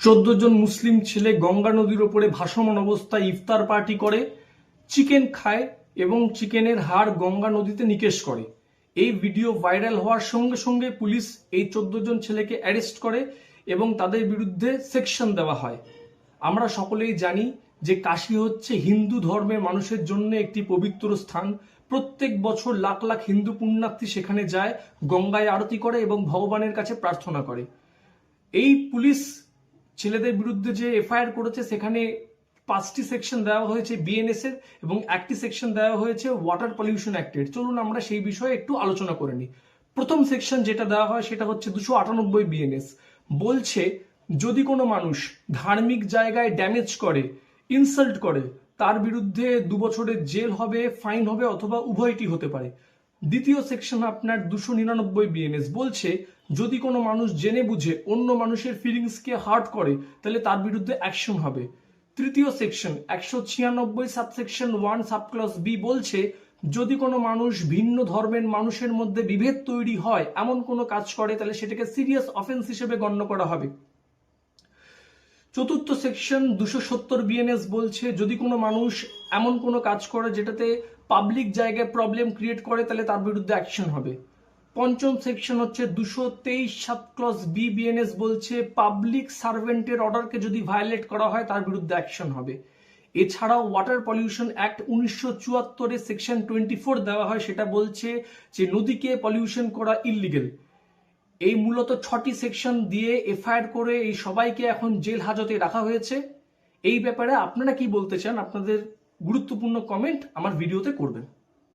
14 জন মুসলিম ছেলে গঙ্গা নদীর ওপরে ভাসমান অবস্থায় ইফতার পার্টি করে, চিকেন খায় এবং চিকেনের হাড় গঙ্গা নদীতে নিকেশ করে। এই ভিডিও ভাইরাল হওয়ার সঙ্গে সঙ্গে পুলিশ এই 14 জন ছেলেকে অ্যারেস্ট করে এবং তাদের বিরুদ্ধে সেকশন দেওয়া হয়। আমরা সকলেই জানি যে কাশী হচ্ছে হিন্দু ধর্মের মানুষের জন্য একটি পবিত্র স্থান। প্রত্যেক বছর লাখ লাখ হিন্দু পুণ্যার্থী সেখানে যায়, গঙ্গায় আরতি করে এবং ভগবানের কাছে প্রার্থনা করে। এই পুলিশ ছেলেদের বিরুদ্ধে যে এফআইআর করেছে সেখানে 5টি সেকশন দেওয়া হয়েছে বিএনএস এর এবং একটি সেকশন দেওয়া হয়েছে ওয়াটার পলিউশন অ্যাক্টের। চলুন আমরা সেই বিষয়ে একটু আলোচনা করে নিই। প্রথম সেকশন যেটা দেওয়া হয় সেটা হচ্ছে 298 বিএনএস। বলছে যদি কোনো মানুষ ধার্মিক জায়গায় ড্যামেজ করে, ইনসাল্ট করে, তার বিরুদ্ধে 2 বছরের জেল হবে, ফাইন হবে অথবা উভয়টি হতে পারে। দ্বিতীয় সেকশন আপনার 299 বিএনএস বলছে যদি কোনো মানুষ জেনে বুঝে অন্য মানুষের ফিলিংসকে হার্ট করে তাহলে তার বিরুদ্ধে অ্যাকশন হবে। তৃতীয় সেকশন 196 সাবসেকশন 1 সাবক্লজ বি বলছে যদি কোনো মানুষ ভিন্ন ধর্মের মানুষের মধ্যে বিভেদ তৈরি হয় এমন কোনো কাজ করে তাহলে সেটাকে সিরিয়াস অফেন্স হিসেবে গণ্য করা হবে। চতুর্থ সেকশন 270 বিএনএস বলছে যদি কোনো মানুষ এমন কোনো কাজ করে যেটাতে পাবলিক জায়গায় প্রবলেম ক্রিয়েট করে তাহলে তার বিরুদ্ধে অ্যাকশন হবে। পঞ্চম সেকশন হচ্ছে 223 সাবক্লজ বি বিএনএস বলছে পাবলিক সার্ভেন্টের অর্ডারকে যদি ভায়োলেট করা হয় তার বিরুদ্ধে অ্যাকশন হবে। এছাড়াও ওয়াটার পলিউশন অ্যাক্ট 1974 এর সেকশন 24 দেওয়া হয়, সেটা বলছে যে নদীকে পলিউশন করা ইললিগেল। এই মূলত 6টি সেকশন দিয়ে এফআইআর করে এই সবাইকে এখন জেল হাজতে রাখা হয়েছে। এই ব্যাপারে আপনারা কি বলতে চান? আপনাদের গুরুত্বপূর্ণ কমেন্ট আমার ভিডিওতে করবেন।